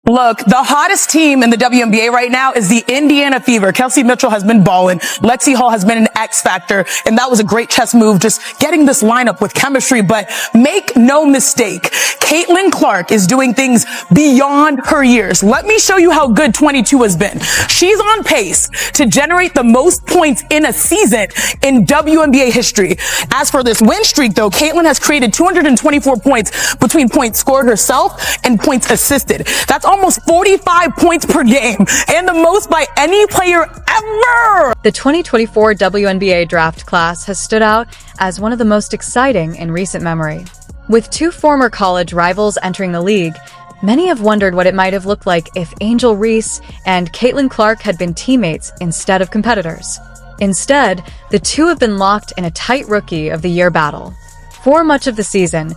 Look, the hottest team in the WNBA right now is the Indiana Fever. Kelsey Mitchell has been balling. Lexi Hall has been an X factor. And that was a great chess move, just getting this lineup with chemistry. But make no mistake, Caitlin Clark is doing things beyond her years. Let me show you how good 22 has been. She's on pace to generate the most points in a season in WNBA history. As for this win streak, though, Caitlin has created 224 points between points scored herself and points assisted. That's almost 45 points per game and the most by any player ever. The 2024 WNBA draft class has stood out as one of the most exciting in recent memory. With two former college rivals entering the league, many have wondered what it might have looked like if Angel Reese and Caitlin Clark had been teammates instead of competitors. Instead, the two have been locked in a tight Rookie of the Year battle. For much of the season,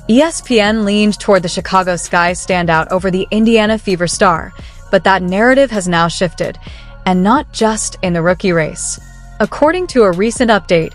ESPN leaned toward the Chicago Sky standout over the Indiana Fever star, but that narrative has now shifted, and not just in the rookie race. According to a recent update,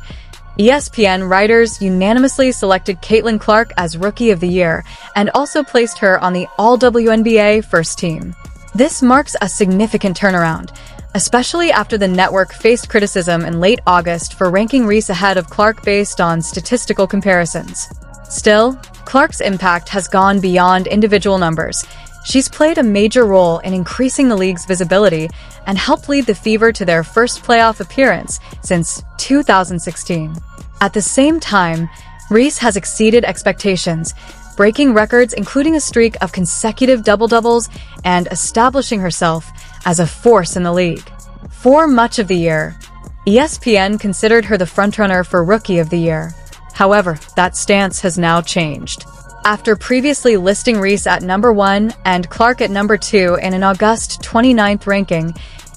ESPN writers unanimously selected Caitlin Clark as Rookie of the Year and also placed her on the All-WNBA first team. This marks a significant turnaround, especially after the network faced criticism in late August for ranking Reese ahead of Clark based on statistical comparisons. Still, Clark's impact has gone beyond individual numbers. She's played a major role in increasing the league's visibility and helped lead the Fever to their first playoff appearance since 2016. At the same time, Reese has exceeded expectations, breaking records including a streak of consecutive double-doubles and establishing herself as a force in the league. For much of the year, ESPN considered her the frontrunner for Rookie of the Year. However, that stance has now changed. After previously listing Reese at number 1 and Clark at number 2 in an August 29th ranking,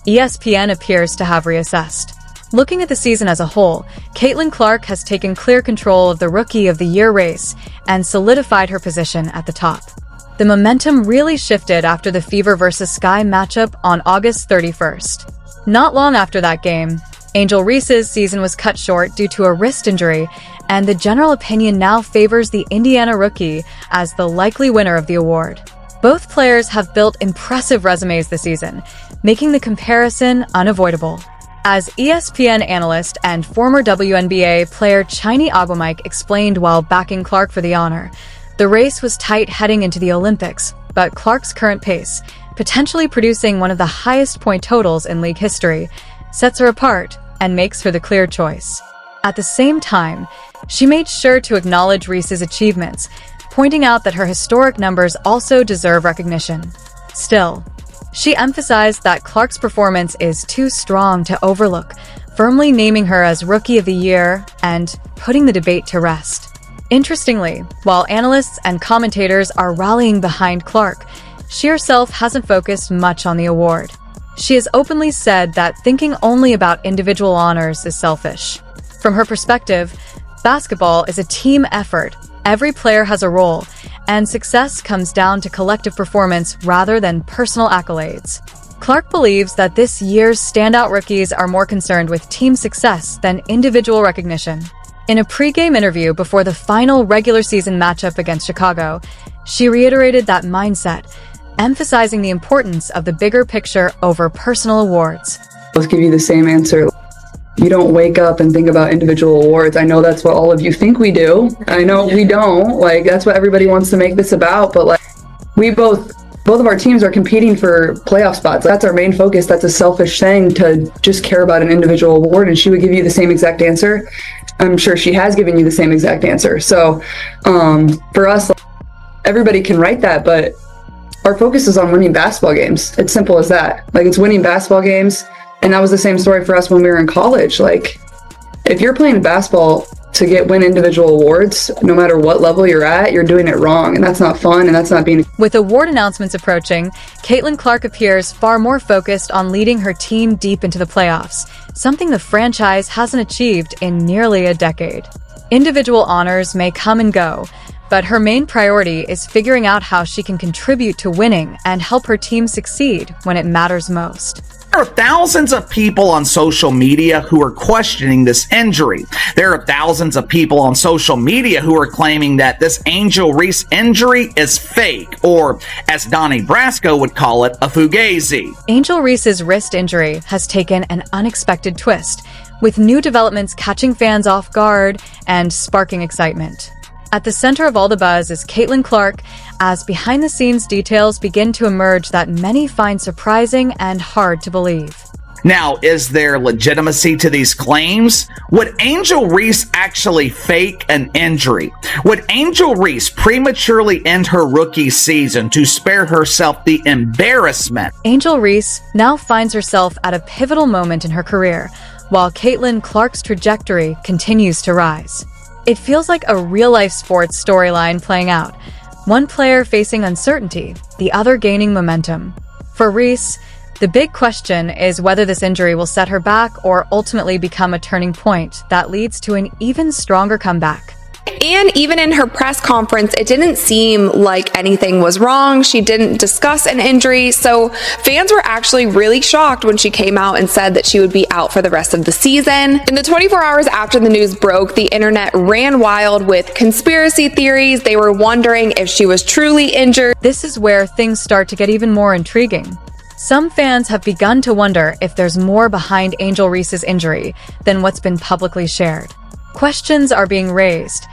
ESPN appears to have reassessed. Looking at the season as a whole, Caitlin Clark has taken clear control of the Rookie of the Year race and solidified her position at the top. The momentum really shifted after the Fever vs. Sky matchup on August 31st. Not long after that game, Angel Reese's season was cut short due to a wrist injury, and the general opinion now favors the Indiana Rookie as the likely winner of the award. Both players have built impressive resumes this season, making the comparison unavoidable. As ESPN analyst and former WNBA player Chiny Agwamike explained while backing Clark for the honor, the race was tight heading into the Olympics, but Clark's current pace, potentially producing one of the highest point totals in league history, sets her apart and makes her the clear choice. At the same time, she made sure to acknowledge Reese's achievements, pointing out that her historic numbers also deserve recognition. Still, she emphasized that Clark's performance is too strong to overlook, firmly naming her as Rookie of the Year and putting the debate to rest. Interestingly, while analysts and commentators are rallying behind Clark, she herself hasn't focused much on the award. She has openly said that thinking only about individual honors is selfish. From her perspective, basketball is a team effort. Every player has a role, and success comes down to collective performance rather than personal accolades. Clark believes that this year's standout rookies are more concerned with team success than individual recognition. In a pre-game interview before the final regular season matchup against Chicago, she reiterated that mindset, emphasizing the importance of the bigger picture over personal awards. Let's give you the same answer. You don't wake up and think about individual awards. I know that's what all of you think we do. I know we don't. That's what everybody wants to make this about. But we both of our teams are competing for playoff spots. That's our main focus. That's a selfish thing to just care about an individual award. And she would give you the same exact answer. I'm sure she has given you the same exact answer. So for us, everybody can write that, but our focus is on winning basketball games. It's simple as that. It's winning basketball games. And that was the same story for us when we were in college. If you're playing basketball to win individual awards, no matter what level you're at, you're doing it wrong. And that's not fun, and that's not being... With award announcements approaching, Caitlin Clark appears far more focused on leading her team deep into the playoffs, something the franchise hasn't achieved in nearly a decade. Individual honors may come and go, but her main priority is figuring out how she can contribute to winning and help her team succeed when it matters most. There are thousands of people on social media who are questioning this injury. There are thousands of people on social media who are claiming that this Angel Reese injury is fake, or as Donnie Brasco would call it, a fugazi. Angel Reese's wrist injury has taken an unexpected twist, with new developments catching fans off guard and sparking excitement. At the center of all the buzz is Caitlin Clark, as behind-the-scenes details begin to emerge that many find surprising and hard to believe. Now, is there legitimacy to these claims? Would Angel Reese actually fake an injury? Would Angel Reese prematurely end her rookie season to spare herself the embarrassment? Angel Reese now finds herself at a pivotal moment in her career, while Caitlin Clark's trajectory continues to rise. It feels like a real-life sports storyline playing out. One player facing uncertainty, the other gaining momentum. For Reese, the big question is whether this injury will set her back or ultimately become a turning point that leads to an even stronger comeback. And even in her press conference, it didn't seem like anything was wrong. She didn't discuss an injury. So fans were actually really shocked when she came out and said that she would be out for the rest of the season. In the 24 hours after the news broke, the internet ran wild with conspiracy theories. They were wondering if she was truly injured. This is where things start to get even more intriguing. Some fans have begun to wonder if there's more behind Angel Reese's injury than what's been publicly shared. Questions are being raised,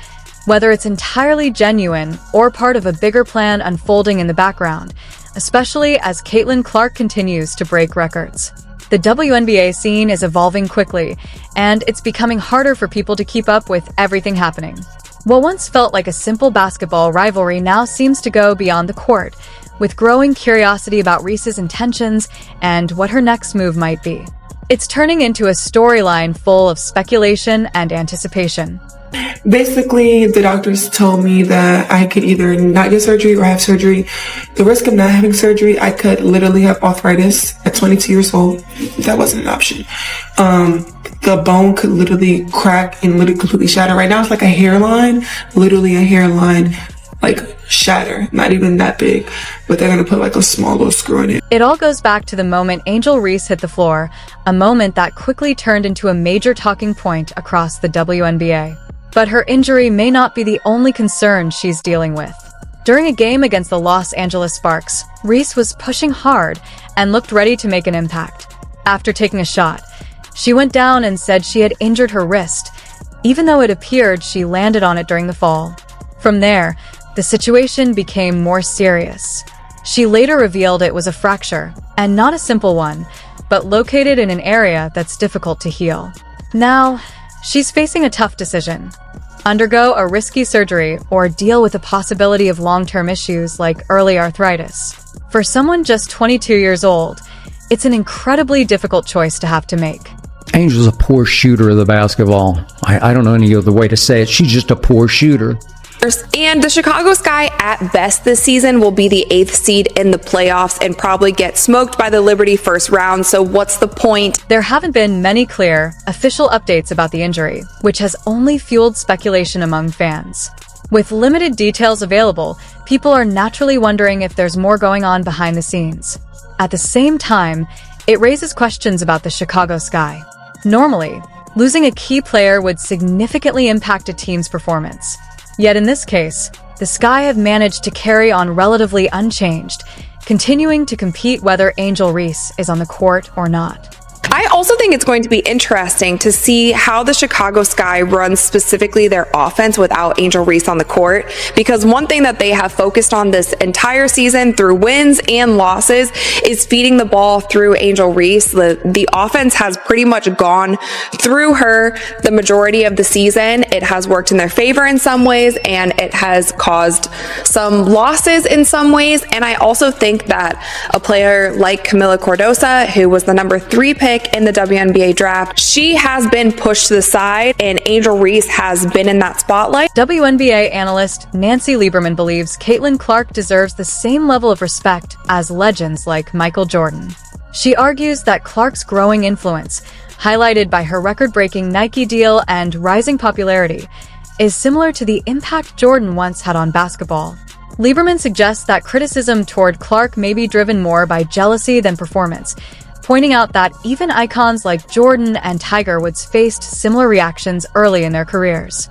whether it's entirely genuine or part of a bigger plan unfolding in the background, especially as Caitlin Clark continues to break records. The WNBA scene is evolving quickly, and it's becoming harder for people to keep up with everything happening. What once felt like a simple basketball rivalry now seems to go beyond the court, with growing curiosity about Reese's intentions and what her next move might be. It's turning into a storyline full of speculation and anticipation. Basically, the doctors told me that I could either not get surgery or have surgery. The risk of not having surgery, I could literally have arthritis at 22 years old. That wasn't an option. The bone could literally crack and literally completely shatter. Right now, it's like a hairline, literally a hairline, like shatter, not even that big, but they're gonna put like a small little screw in it. It all goes back to the moment Angel Reese hit the floor, a moment that quickly turned into a major talking point across the WNBA. But her injury may not be the only concern she's dealing with. During a game against the Los Angeles Sparks, Reese was pushing hard and looked ready to make an impact. After taking a shot, she went down and said she had injured her wrist, even though it appeared she landed on it during the fall. From there, the situation became more serious. She later revealed it was a fracture, and not a simple one, but located in an area that's difficult to heal. Now, she's facing a tough decision: undergo a risky surgery or deal with the possibility of long-term issues like early arthritis. For someone just 22 years old, it's an incredibly difficult choice to have to make. Angel's a poor shooter of the basketball. I don't know any other way to say it. She's just a poor shooter. And the Chicago Sky, at best this season, will be the 8th seed in the playoffs and probably get smoked by the Liberty first round. So what's the point? There haven't been many clear, official updates about the injury, which has only fueled speculation among fans. With limited details available, people are naturally wondering if there's more going on behind the scenes. At the same time, it raises questions about the Chicago Sky. Normally, losing a key player would significantly impact a team's performance. Yet in this case, the Sky have managed to carry on relatively unchanged, continuing to compete whether Angel Reese is on the court or not. I also think it's going to be interesting to see how the Chicago Sky runs specifically their offense without Angel Reese on the court, because one thing that they have focused on this entire season through wins and losses is feeding the ball through Angel Reese. The offense has pretty much gone through her the majority of the season. It has worked in their favor in some ways, and it has caused some losses in some ways. And I also think that a player like Camila Cordosa, who was the number 3 pick in the WNBA draft, she has been pushed to the side, and Angel Reese has been in that spotlight. WNBA analyst Nancy Lieberman believes Caitlin Clark deserves the same level of respect as legends like Michael Jordan. She argues that Clark's growing influence, highlighted by her record-breaking Nike deal and rising popularity, is similar to the impact Jordan once had on basketball. Lieberman suggests that criticism toward Clark may be driven more by jealousy than performance, pointing out that even icons like Jordan and Tiger Woods faced similar reactions early in their careers.